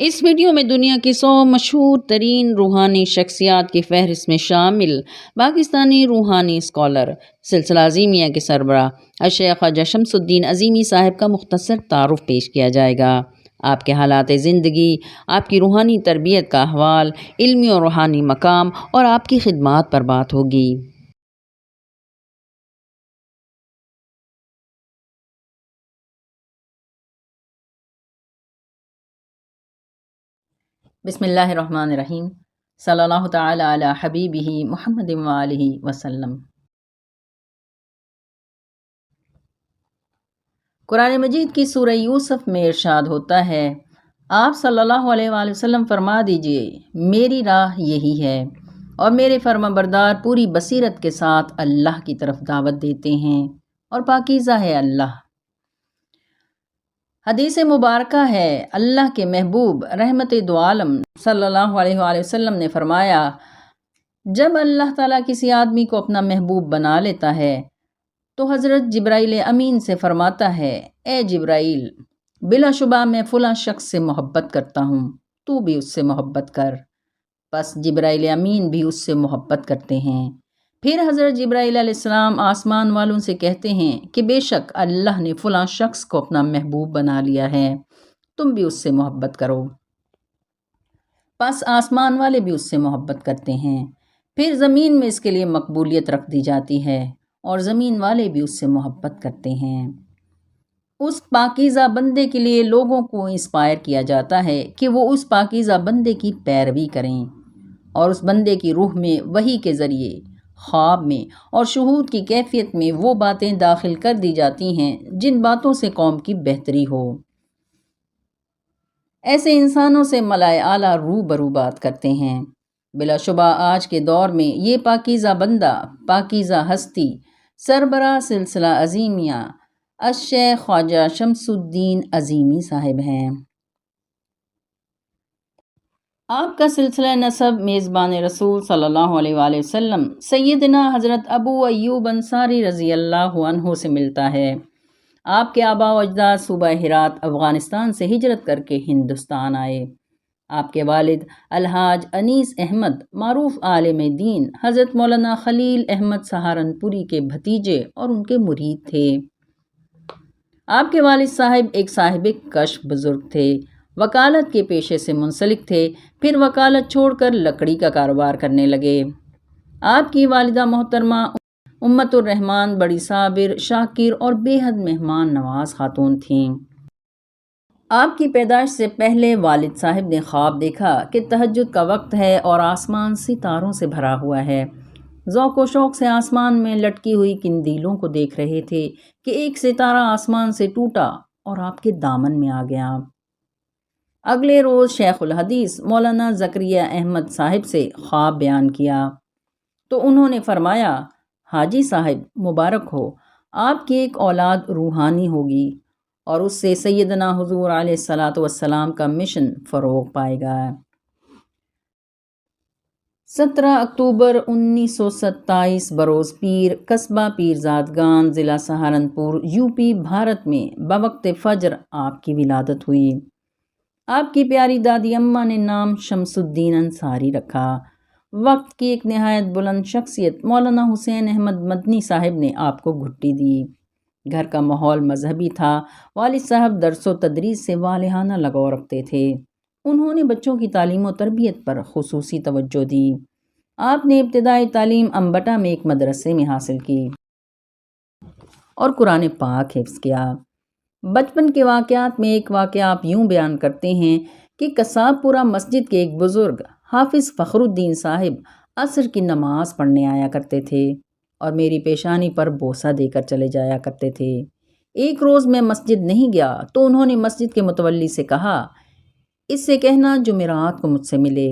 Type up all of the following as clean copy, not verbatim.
اس video میں دنیا کی 100 مشہور ترین روحانی شخصیات کی فہرست میں شامل پاکستانی روحانی اسکالر سلسلہ عظیمیہ کے سربراہ شیخ خواجہ شمس الدین عظیمی صاحب کا مختصر تعارف پیش کیا جائے گا۔ آپ کے حالات زندگی، آپ کی روحانی تربیت کا احوال، علمی اور روحانی مقام اور آپ کی خدمات پر بات ہوگی۔ بسم اللہ الرحمن الرحیم، صلی اللہ تعالی علی حبیبہ محمد وآلہ وسلم۔ قرآن مجید کی سورہ یوسف میں ارشاد ہوتا ہے، آپ صلی اللہ علیہ وآلہ وسلم فرما دیجئے میری راہ یہی ہے اور میرے فرما بردار پوری بصیرت کے ساتھ اللہ کی طرف دعوت دیتے ہیں اور پاکیزہ ہے اللہ۔ حدیث مبارکہ ہے، اللہ کے محبوب رحمت دو عالم صلی اللہ علیہ وآلہ وسلم نے فرمایا، جب اللہ تعالیٰ کسی آدمی کو اپنا محبوب بنا لیتا ہے تو حضرت جبرائیل امین سے فرماتا ہے، اے جبرائیل، بلا شبہ میں فلاں شخص سے محبت کرتا ہوں، تو بھی اس سے محبت کر۔ پس جبرائیل امین بھی اس سے محبت کرتے ہیں۔ پھر حضرت جبرائیل علیہ السلام آسمان والوں سے کہتے ہیں کہ بے شک اللہ نے فلاں شخص کو اپنا محبوب بنا لیا ہے، تم بھی اس سے محبت کرو۔ پس آسمان والے بھی اس سے محبت کرتے ہیں۔ پھر زمین میں اس کے لیے مقبولیت رکھ دی جاتی ہے اور زمین والے بھی اس سے محبت کرتے ہیں۔ اس پاکیزہ بندے کے لیے لوگوں کو انسپائر کیا جاتا ہے کہ وہ اس پاکیزہ بندے کی پیروی کریں اور اس بندے کی روح میں وحی کے ذریعے خواب میں اور شہود کی کیفیت میں وہ باتیں داخل کر دی جاتی ہیں جن باتوں سے قوم کی بہتری ہو۔ ایسے انسانوں سے ملائے اعلیٰ روبرو بات کرتے ہیں۔ بلا شبہ آج کے دور میں یہ پاکیزہ بندہ، پاکیزہ ہستی، سربراہ سلسلہ عظیمیہ الشیخ خواجہ شمس الدین عظیمی صاحب ہیں۔ آپ کا سلسلہ نسب میزبان رسول صلی اللہ علیہ وآلہ وسلم سیدنا حضرت ابو ایوب انصاری رضی اللہ عنہ سے ملتا ہے۔ آپ کے آباء و اجداد صوبہ ہرات افغانستان سے ہجرت کر کے ہندوستان آئے۔ آپ کے والد الحاج انیس احمد معروف عالم دین حضرت مولانا خلیل احمد سہارنپوری کے بھتیجے اور ان کے مرید تھے۔ آپ کے والد صاحب ایک صاحب کشف بزرگ تھے، وکالت کے پیشے سے منسلک تھے، پھر وکالت چھوڑ کر لکڑی کا کاروبار کرنے لگے۔ آپ کی والدہ محترمہ امت الرحمن بڑی صابر، شاکر اور بے حد مہمان نواز خاتون تھیں۔ آپ کی پیدائش سے پہلے والد صاحب نے خواب دیکھا کہ تہجد کا وقت ہے اور آسمان ستاروں سے بھرا ہوا ہے۔ ذوق و شوق سے آسمان میں لٹکی ہوئی قندیلوں کو دیکھ رہے تھے کہ ایک ستارہ آسمان سے ٹوٹا اور آپ کے دامن میں آ گیا۔ اگلے روز شیخ الحدیث مولانا زکریا احمد صاحب سے خواب بیان کیا تو انہوں نے فرمایا، حاجی صاحب مبارک ہو، آپ کی ایک اولاد روحانی ہوگی اور اس سے سیدنا حضور علیہ الصلاۃ والسلام کا مشن فروغ پائے گا۔ 17 اکتوبر 1927 بروز پیر، قصبہ پیرزادگان، ضلع سہارنپور، یوپی، بھارت میں بوقت فجر آپ کی ولادت ہوئی۔ آپ کی پیاری دادی اماں نے نام شمس الدین انصاری رکھا۔ وقت کی ایک نہایت بلند شخصیت مولانا حسین احمد مدنی صاحب نے آپ کو گھٹی دی۔ گھر کا ماحول مذہبی تھا۔ والد صاحب درس و تدریس سے والہانہ لگاؤ رکھتے تھے۔ انہوں نے بچوں کی تعلیم و تربیت پر خصوصی توجہ دی۔ آپ نے ابتدائی تعلیم امبٹہ میں ایک مدرسے میں حاصل کی اور قرآن پاک حفظ کیا۔ بچپن کے واقعات میں ایک واقعہ آپ یوں بیان کرتے ہیں کہ قصاب پورہ مسجد کے ایک بزرگ حافظ فخر الدین صاحب عصر کی نماز پڑھنے آیا کرتے تھے اور میری پیشانی پر بوسہ دے کر چلے جایا کرتے تھے۔ ایک روز میں مسجد نہیں گیا تو انہوں نے مسجد کے متولی سے کہا، اس سے کہنا جمعرات کو مجھ سے ملے۔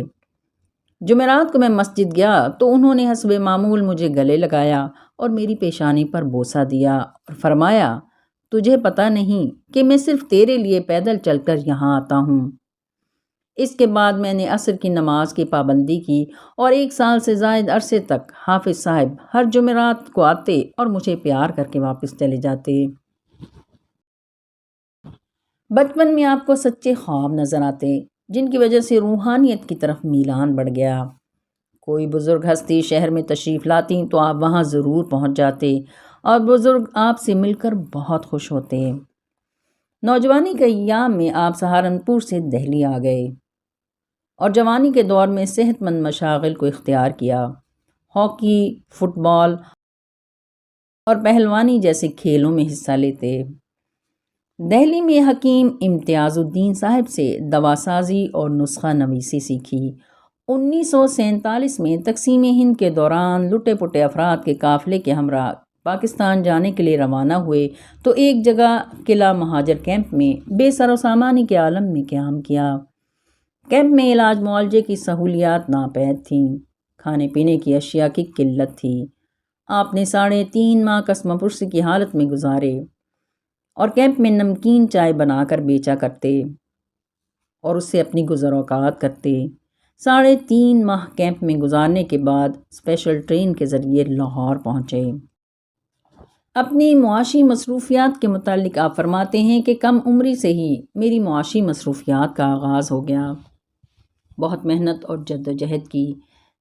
جمعرات کو میں مسجد گیا تو انہوں نے حسب معمول مجھے گلے لگایا اور میری پیشانی پر بوسہ دیا اور فرمایا، تجھے پتہ نہیں کہ میں صرف تیرے لیے پیدل چل کر یہاں آتا ہوں۔ اس کے بعد میں نے عصر کی نماز کی پابندی کی اور 1 سال سے زائد عرصے تک حافظ صاحب ہر جمعرات کو آتے اور مجھے پیار کر کے واپس چلے جاتے۔ بچپن میں آپ کو سچے خواب نظر آتے، جن کی وجہ سے روحانیت کی طرف میلان بڑھ گیا۔ کوئی بزرگ ہستی شہر میں تشریف لاتی تو آپ وہاں ضرور پہنچ جاتے اور بزرگ آپ سے مل کر بہت خوش ہوتے۔ نوجوانی کے ایام میں آپ سہارنپور سے دہلی آ گئے اور جوانی کے دور میں صحت مند مشاغل کو اختیار کیا۔ ہاکی، فٹ بال اور پہلوانی جیسے کھیلوں میں حصہ لیتے۔ دہلی میں حکیم امتیاز الدین صاحب سے دوا سازی اور نسخہ نویسی سیکھی۔ 1947 میں تقسیم ہند کے دوران لٹے پٹے افراد کے قافلے کے ہمراہ پاکستان جانے کے لیے روانہ ہوئے تو ایک جگہ قلعہ مہاجر کیمپ میں بے سر و سامانی کے عالم میں قیام کیا۔ کیمپ میں علاج معالجے کی سہولیات ناپید تھیں، کھانے پینے کی اشیاء کی قلت تھی۔ آپ نے 3.5 ماہ قسم پرسی کی حالت میں گزارے اور کیمپ میں نمکین چائے بنا کر بیچا کرتے اور اس سے اپنی گزر اوقات کرتے۔ 3.5 ماہ کیمپ میں گزارنے کے بعد اسپیشل ٹرین کے ذریعے لاہور پہنچے۔ اپنی معاشی مصروفیات کے متعلق آپ فرماتے ہیں کہ کم عمری سے ہی میری معاشی مصروفیات کا آغاز ہو گیا۔ بہت محنت اور جد و جہد کی،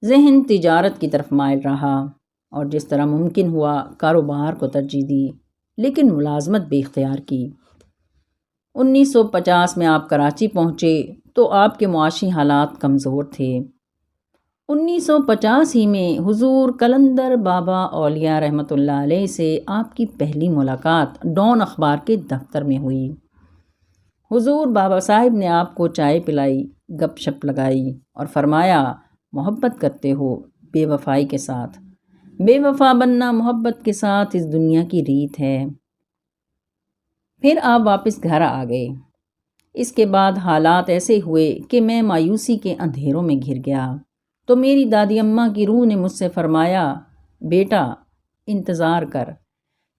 ذہن تجارت کی طرف مائل رہا اور جس طرح ممکن ہوا کاروبار کو ترجیح دی، لیکن ملازمت بھی اختیار کی۔ 1950 میں آپ کراچی پہنچے تو آپ کے معاشی حالات کمزور تھے۔ 1950 ہی میں حضور قلندر بابا اولیاء رحمۃ اللہ علیہ سے آپ کی پہلی ملاقات ڈان اخبار کے دفتر میں ہوئی۔ حضور بابا صاحب نے آپ کو چائے پلائی، گپ شپ لگائی اور فرمایا، محبت کرتے ہو بے وفائی کے ساتھ، بے وفا بننا محبت کے ساتھ اس دنیا کی ریت ہے۔ پھر آپ واپس گھر آ گئے۔ اس کے بعد حالات ایسے ہوئے کہ میں مایوسی کے اندھیروں میں گھر گیا تو میری دادی اماں کی روح نے مجھ سے فرمایا، بیٹا انتظار کر،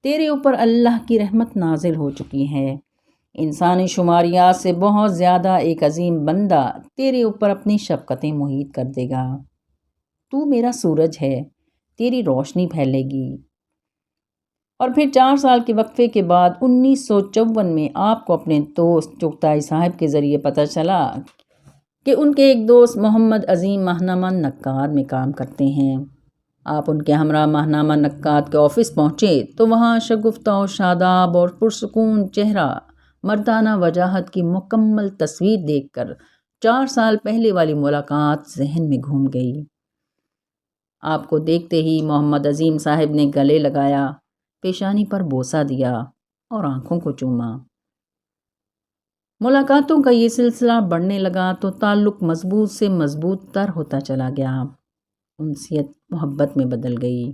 تیرے اوپر اللہ کی رحمت نازل ہو چکی ہے۔ انسانی شماریات سے بہت زیادہ ایک عظیم بندہ تیرے اوپر اپنی شفقتیں محیط کر دے گا۔ تو میرا سورج ہے، تیری روشنی پھیلے گی۔ اور پھر 4 سال کے وقفے کے بعد 1954 میں آپ کو اپنے دوست چغتائی صاحب کے ذریعے پتہ چلا کہ ان کے ایک دوست محمد عظیم ماہنامہ نقاد میں کام کرتے ہیں۔ آپ ان کے ہمراہ ماہنامہ نقاد کے آفس پہنچے تو وہاں شگفتہ و شاداب اور پرسکون چہرہ مردانہ وجاہت کی مکمل تصویر دیکھ کر 4 سال پہلے والی ملاقات ذہن میں گھوم گئی۔ آپ کو دیکھتے ہی محمد عظیم صاحب نے گلے لگایا، پیشانی پر بوسہ دیا اور آنکھوں کو چوما۔ ملاقاتوں کا یہ سلسلہ بڑھنے لگا تو تعلق مضبوط سے مضبوط تر ہوتا چلا گیا، انسیت محبت میں بدل گئی۔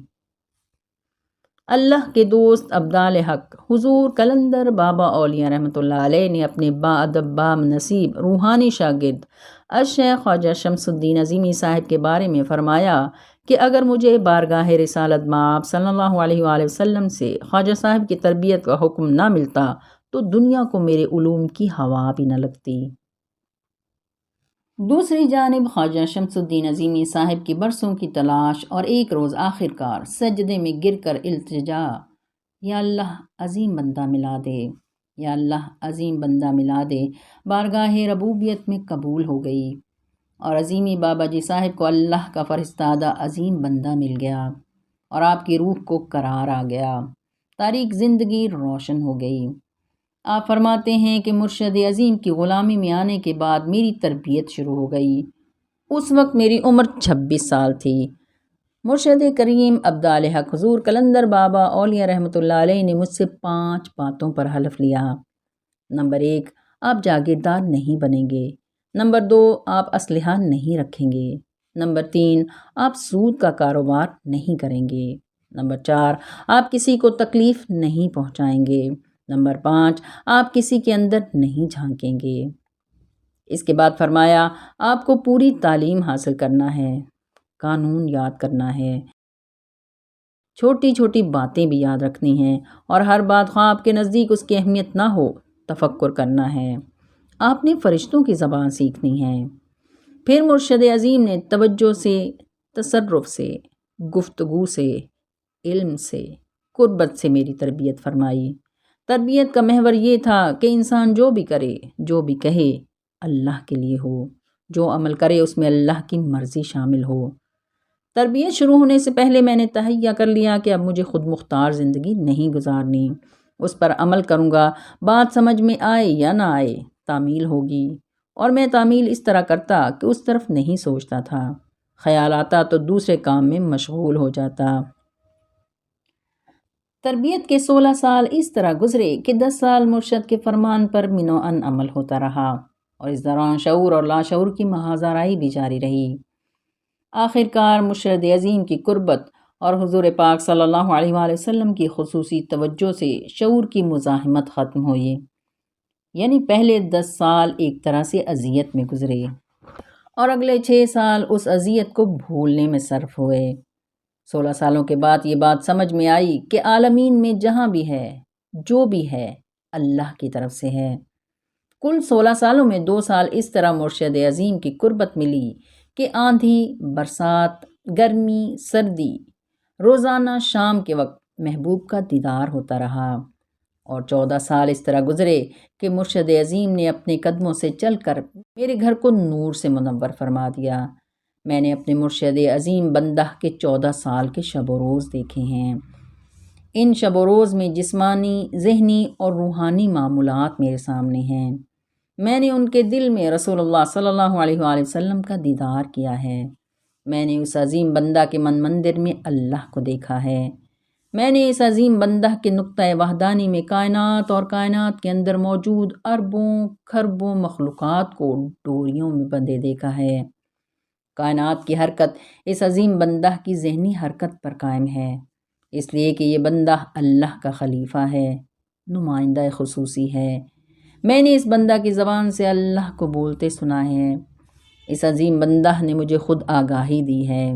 اللہ کے دوست ابدال حق حضور قلندر بابا اولیاء رحمۃ اللہ علیہ نے اپنے باادب با نصیب روحانی شاگرد الشیخ خواجہ شمس الدین عظیمی صاحب کے بارے میں فرمایا کہ اگر مجھے بارگاہ رسالت مآب صلی اللہ علیہ وآلہ وسلم سے خواجہ صاحب کی تربیت کا حکم نہ ملتا تو دنیا کو میرے علوم کی ہوا بھی نہ لگتی۔ دوسری جانب خواجہ شمس الدین عظیمی صاحب کی برسوں کی تلاش اور ایک روز آخرکار سجدے میں گر کر التجا، یا اللہ عظیم بندہ ملا دے، یا اللہ عظیم بندہ ملا دے، بارگاہ ربوبیت میں قبول ہو گئی اور عظیمی بابا جی صاحب کو اللہ کا فرستادہ عظیم بندہ مل گیا اور آپ کی روح کو قرار آ گیا، تاریک زندگی روشن ہو گئی۔ آپ فرماتے ہیں کہ مرشد عظیم کی غلامی میں آنے کے بعد میری تربیت شروع ہو گئی۔ اس وقت میری عمر 26 سال تھی۔ مرشد کریم ابدال حق حضور قلندر بابا اولیاء رحمۃ اللہ علیہ نے مجھ سے 5 باتوں پر حلف لیا۔ نمبر 1، آپ جاگیردار نہیں بنیں گے۔ نمبر 2، آپ اسلحہ نہیں رکھیں گے۔ نمبر 3، آپ سود کا کاروبار نہیں کریں گے۔ نمبر 4، آپ کسی کو تکلیف نہیں پہنچائیں گے۔ نمبر 5، آپ کسی کے اندر نہیں جھانکیں گے۔ اس کے بعد فرمایا، آپ کو پوری تعلیم حاصل کرنا ہے، قانون یاد کرنا ہے، چھوٹی چھوٹی باتیں بھی یاد رکھنی ہیں اور ہر بات خواہ آپ کے نزدیک اس کی اہمیت نہ ہو تفکر کرنا ہے۔ آپ نے فرشتوں کی زبان سیکھنی ہے۔ پھر مرشد عظیم نے توجہ سے، تصرف سے، گفتگو سے، علم سے، قربت سے میری تربیت فرمائی۔ تربیت کا محور یہ تھا کہ انسان جو بھی کرے، جو بھی کہے، اللہ کے لیے ہو، جو عمل کرے اس میں اللہ کی مرضی شامل ہو۔ تربیت شروع ہونے سے پہلے میں نے تہیہ کر لیا کہ اب مجھے خود مختار زندگی نہیں گزارنی، اس پر عمل کروں گا، بات سمجھ میں آئے یا نہ آئے، تعمیل ہوگی، اور میں تعمیل اس طرح کرتا کہ اس طرف نہیں سوچتا تھا، خیال آتا تو دوسرے کام میں مشغول ہو جاتا۔ تربیت کے 16 سال اس طرح گزرے کہ 10 سال مرشد کے فرمان پر منوعن عمل ہوتا رہا، اور اس دوران شعور اور لاشعور کی محاذرائی بھی جاری رہی۔ آخر کار مرشد عظیم کی قربت اور حضور پاک صلی اللہ علیہ وآلہ وسلم کی خصوصی توجہ سے شعور کی مزاحمت ختم ہوئی، یعنی پہلے 10 سال ایک طرح سے اذیت میں گزرے اور اگلے 6 سال اس اذیت کو بھولنے میں صرف ہوئے۔ 16 سالوں کے بعد یہ بات سمجھ میں آئی کہ عالمین میں جہاں بھی ہے، جو بھی ہے، اللہ کی طرف سے ہے۔ کل 16 سالوں میں 2 سال اس طرح مرشد عظیم کی قربت ملی کہ آندھی، برسات، گرمی، سردی، روزانہ شام کے وقت محبوب کا دیدار ہوتا رہا، اور 14 سال اس طرح گزرے کہ مرشد عظیم نے اپنے قدموں سے چل کر میرے گھر کو نور سے منور فرما دیا۔ میں نے اپنے مرشد عظیم بندہ کے 14 سال کے شب و روز دیکھے ہیں۔ ان شب و روز میں جسمانی، ذہنی اور روحانی معمولات میرے سامنے ہیں۔ میں نے ان کے دل میں رسول اللہ صلی اللہ علیہ وآلہ وسلم کا دیدار کیا ہے۔ میں نے اس عظیم بندہ کے من مندر میں اللہ کو دیکھا ہے۔ میں نے اس عظیم بندہ کے نقطۂ وحدانی میں کائنات اور کائنات کے اندر موجود اربوں کھربوں مخلوقات کو ڈوریوں میں بندھے دیکھا ہے۔ کائنات کی حرکت اس عظیم بندہ کی ذہنی حرکت پر قائم ہے، اس لیے کہ یہ بندہ اللہ کا خلیفہ ہے، نمائندہ خصوصی ہے۔ میں نے اس بندہ کی زبان سے اللہ کو بولتے سنا ہے۔ اس عظیم بندہ نے مجھے خود آگاہی دی ہے۔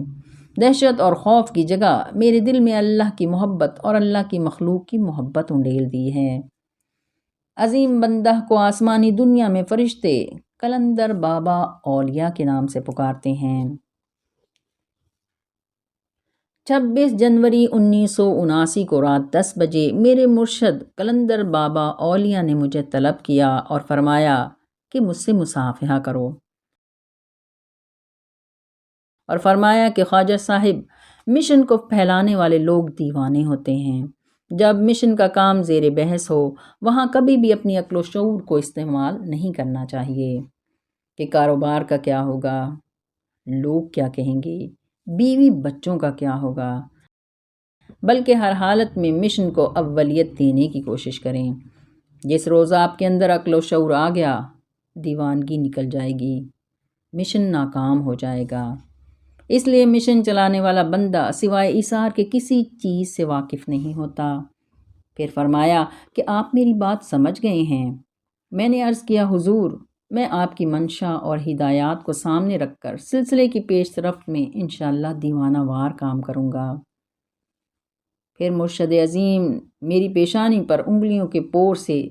دہشت اور خوف کی جگہ میرے دل میں اللہ کی محبت اور اللہ کی مخلوق کی محبت انڈیل دی ہے۔ عظیم بندہ کو آسمانی دنیا میں فرشتے قلندر بابا اولیاء کے نام سے پکارتے ہیں۔ 26 جنوری 1979 کو رات 10 بجے میرے مرشد قلندر بابا اولیاء نے مجھے طلب کیا اور فرمایا کہ مجھ سے مصافحہ کرو، اور فرمایا کہ خواجہ صاحب، مشن کو پھیلانے والے لوگ دیوانے ہوتے ہیں۔ جب مشن کا کام زیر بحث ہو، وہاں کبھی بھی اپنی عقل و شعور کو استعمال نہیں کرنا چاہیے کہ کاروبار کا کیا ہوگا، لوگ کیا کہیں گے، بیوی بچوں کا کیا ہوگا، بلکہ ہر حالت میں مشن کو اولیت دینے کی کوشش کریں۔ جس روز آپ کے اندر عقل و شعور آ گیا، دیوانگی نکل جائے گی، مشن ناکام ہو جائے گا۔ اس لیے مشن چلانے والا بندہ سوائے ایثار کے کسی چیز سے واقف نہیں ہوتا۔ پھر فرمایا کہ آپ میری بات سمجھ گئے ہیں؟ میں نے عرض کیا حضور، میں آپ کی منشا اور ہدایات کو سامنے رکھ کر سلسلے کی پیش رفت میں انشاءاللہ دیوانہ وار کام کروں گا۔ پھر مرشد عظیم میری پیشانی پر انگلیوں کے پور سے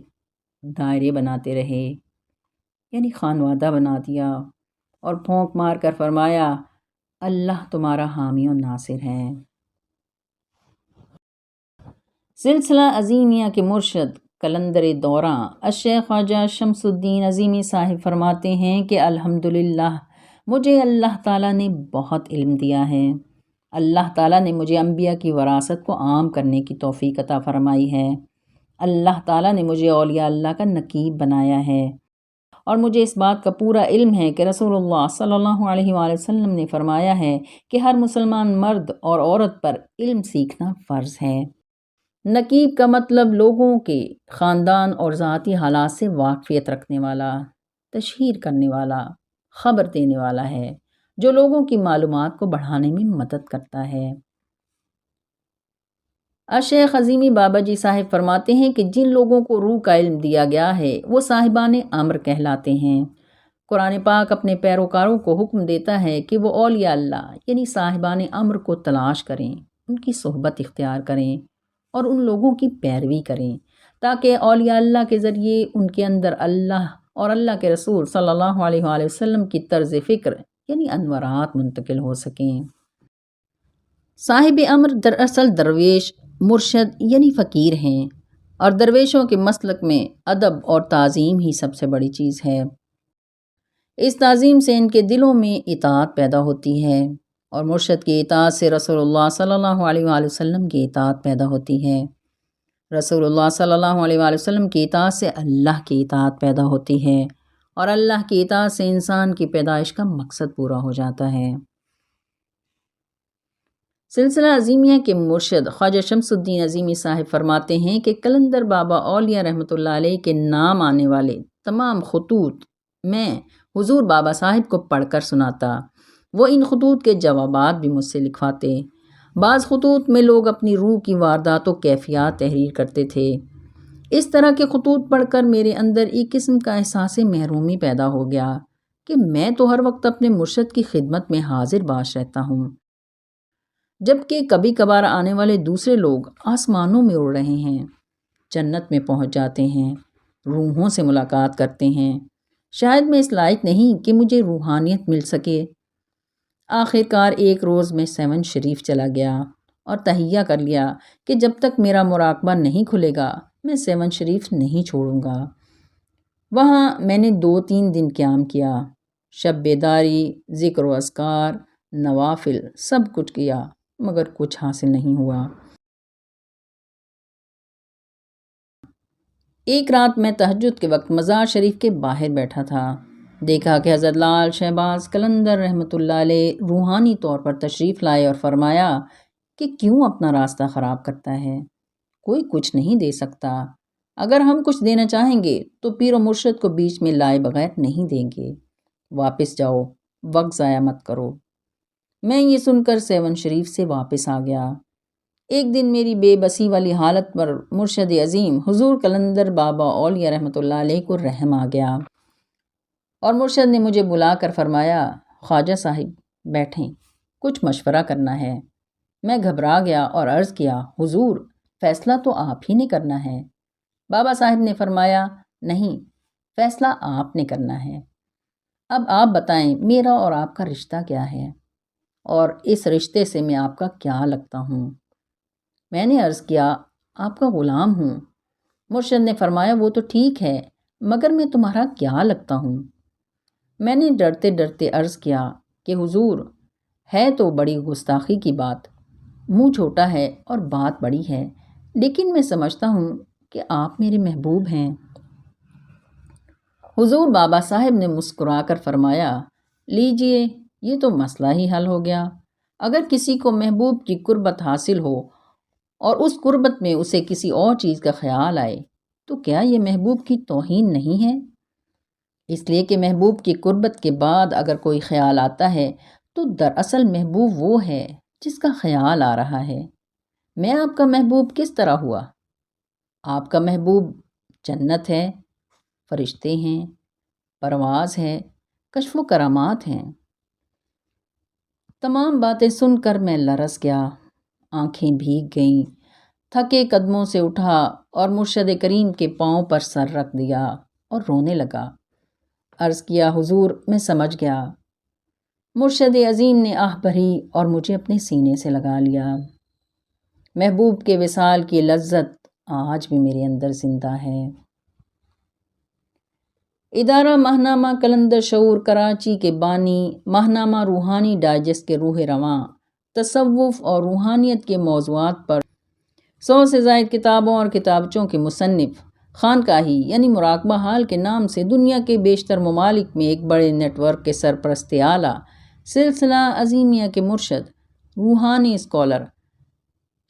دائرے بناتے رہے، یعنی خانوادہ بنا دیا، اور پھونک مار کر فرمایا اللہ تمہارا حامی و ناصر ہے۔ سلسلہ عظیمیہ کے مرشد قلندر دوراں الشیخ خواجہ شمس الدین عظیمی صاحب فرماتے ہیں کہ الحمدللہ مجھے اللہ تعالیٰ نے بہت علم دیا ہے۔ اللہ تعالیٰ نے مجھے انبیاء کی وراثت کو عام کرنے کی توفیق عطا فرمائی ہے۔ اللہ تعالیٰ نے مجھے اولیاء اللہ کا نقیب بنایا ہے، اور مجھے اس بات کا پورا علم ہے کہ رسول اللہ صلی اللہ علیہ وآلہ وسلم نے فرمایا ہے کہ ہر مسلمان مرد اور عورت پر علم سیکھنا فرض ہے۔ نقیب کا مطلب لوگوں کے خاندان اور ذاتی حالات سے واقفیت رکھنے والا، تشہیر کرنے والا، خبر دینے والا ہے، جو لوگوں کی معلومات کو بڑھانے میں مدد کرتا ہے۔ الشیخ عظیمی بابا جی صاحب فرماتے ہیں کہ جن لوگوں کو روح کا علم دیا گیا ہے وہ صاحبان امر کہلاتے ہیں۔ قرآن پاک اپنے پیروکاروں کو حکم دیتا ہے کہ وہ اولیاء اللہ یعنی صاحبان امر کو تلاش کریں، ان کی صحبت اختیار کریں اور ان لوگوں کی پیروی کریں، تاکہ اولیاء اللہ کے ذریعے ان کے اندر اللہ اور اللہ کے رسول صلی اللہ علیہ وآلہ وسلم کی طرز فکر یعنی انوارات منتقل ہو سکیں۔ صاحب امر دراصل درویش، مرشد یعنی فقیر ہیں، اور درویشوں کے مسلک میں ادب اور تعظیم ہی سب سے بڑی چیز ہے۔ اس تعظیم سے ان کے دلوں میں اطاعت پیدا ہوتی ہے، اور مرشد کی اطاعت سے رسول اللہ صلی اللہ علیہ وآلہ وسلم کی اطاعت پیدا ہوتی ہے۔ رسول اللہ صلی اللہ علیہ وآلہ وسلم کی اطاعت سے اللہ کی اطاعت پیدا ہوتی ہے، اور اللہ کی اطاعت سے انسان کی پیدائش کا مقصد پورا ہو جاتا ہے۔ سلسلہ عظیمیہ کے مرشد خواجہ شمس الدین عظیمی صاحب فرماتے ہیں کہ قلندر بابا اولیاء رحمۃ اللہ علیہ کے نام آنے والے تمام خطوط میں حضور بابا صاحب کو پڑھ کر سناتا۔ وہ ان خطوط کے جوابات بھی مجھ سے لکھواتے۔ بعض خطوط میں لوگ اپنی روح کی واردات و کیفیات تحریر کرتے تھے۔ اس طرح کے خطوط پڑھ کر میرے اندر ایک قسم کا احساس محرومی پیدا ہو گیا کہ میں تو ہر وقت اپنے مرشد کی خدمت میں حاضر باش رہتا ہوں، جبکہ کبھی کبھار آنے والے دوسرے لوگ آسمانوں میں اڑ رہے ہیں، جنت میں پہنچ جاتے ہیں، روحوں سے ملاقات کرتے ہیں۔ شاید میں اس لائق نہیں کہ مجھے روحانیت مل سکے۔ آخرکار ایک روز میں 7 شریف چلا گیا اور تہیہ کر لیا کہ جب تک میرا مراقبہ نہیں کھلے گا میں 7 شریف نہیں چھوڑوں گا۔ وہاں میں نے 2-3 دن قیام کیا، شب بیداری، ذکر و اذکار، نوافل، سب کچھ کیا، مگر کچھ حاصل نہیں ہوا۔ ایک رات میں تہجد کے وقت مزار شریف کے باہر بیٹھا تھا، دیکھا کہ حضرت لال شہباز قلندر رحمۃ اللہ علیہ روحانی طور پر تشریف لائے اور فرمایا کہ کیوں اپنا راستہ خراب کرتا ہے، کوئی کچھ نہیں دے سکتا، اگر ہم کچھ دینا چاہیں گے تو پیر و مرشد کو بیچ میں لائے بغیر نہیں دیں گے، واپس جاؤ، وقت ضائع مت کرو۔ میں یہ سن کر 7 شریف سے واپس آ گیا۔ ایک دن میری بے بسی والی حالت پر مرشد عظیم حضور قلندر بابا اولیاء رحمۃ اللہ علیہ کو رحم آ گیا، اور مرشد نے مجھے بلا کر فرمایا، خواجہ صاحب بیٹھیں، کچھ مشورہ کرنا ہے۔ میں گھبرا گیا اور عرض کیا، حضور فیصلہ تو آپ ہی نے کرنا ہے۔ بابا صاحب نے فرمایا، نہیں، فیصلہ آپ نے کرنا ہے۔ اب آپ بتائیں میرا اور آپ کا رشتہ کیا ہے، اور اس رشتے سے میں آپ کا کیا لگتا ہوں؟ میں نے عرض کیا، آپ کا غلام ہوں۔ مرشد نے فرمایا، وہ تو ٹھیک ہے، مگر میں تمہارا کیا لگتا ہوں؟ میں نے ڈرتے ڈرتے عرض کیا کہ حضور ہے تو بڑی گستاخی کی بات، منہ چھوٹا ہے اور بات بڑی ہے، لیکن میں سمجھتا ہوں کہ آپ میرے محبوب ہیں۔ حضور بابا صاحب نے مسکرا کر فرمایا، لیجئے، یہ تو مسئلہ ہی حل ہو گیا۔ اگر کسی کو محبوب کی قربت حاصل ہو اور اس قربت میں اسے کسی اور چیز کا خیال آئے تو کیا یہ محبوب کی توہین نہیں ہے؟ اس لیے کہ محبوب کی قربت کے بعد اگر کوئی خیال آتا ہے تو دراصل محبوب وہ ہے جس کا خیال آ رہا ہے۔ میں آپ کا محبوب کس طرح ہوا؟ آپ کا محبوب جنت ہے، فرشتے ہیں، پرواز ہے، کشف و کرامات ہیں۔ تمام باتیں سن کر میں لرز گیا، آنکھیں بھیگ گئیں، تھکے قدموں سے اٹھا اور مرشد کریم کے پاؤں پر سر رکھ دیا اور رونے لگا۔ عرض کیا، حضور میں سمجھ گیا۔ مرشد عظیم نے آہ بھری اور مجھے اپنے سینے سے لگا لیا۔ محبوب کے وصال کی لذت آج بھی میرے اندر زندہ ہے۔ ادارہ ماہنامہ قلندر شعور کراچی کے بانی، ماہنامہ روحانی ڈائجسٹ کے روح رواں، تصوف اور روحانیت کے موضوعات پر 100 سے زائد کتابوں اور کتابچوں کے مصنف، خانقاہی یعنی مراقبہ حال کے نام سے دنیا کے بیشتر ممالک میں ایک بڑے نیٹ ورک کے سرپرست اعلیٰ، سلسلہ عظیمیہ کے مرشد، روحانی اسکالر،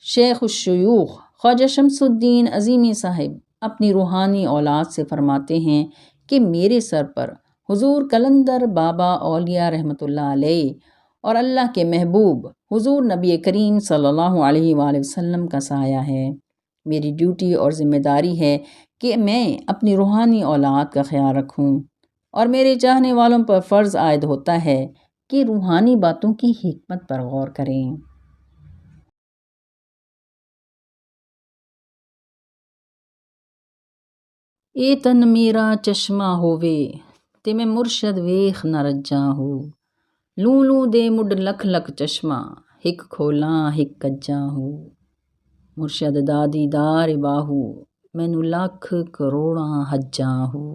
شیخ الشیوخ خواجہ شمس الدین عظیمی صاحب اپنی روحانی اولاد سے فرماتے ہیں کہ میرے سر پر حضور قلندر بابا اولیاء رحمۃ اللہ علیہ اور اللہ کے محبوب حضور نبی کریم صلی اللہ علیہ وآلہ وسلم کا سایہ ہے۔ میری ڈیوٹی اور ذمہ داری ہے کہ میں اپنی روحانی اولاد کا خیال رکھوں، اور میرے چاہنے والوں پر فرض عائد ہوتا ہے کہ روحانی باتوں کی حکمت پر غور کریں۔ اے تن میرا چشمہ ہووے تے میں مرشد ویخ نہ رجاں ہو، لوں لوں دے مڈ لکھ لکھ چشمہ، ہک کھولاں ہک کجاں ہو، مرشد دا دیدار باہو، مینوں لکھ کروڑاں حجاں ہو۔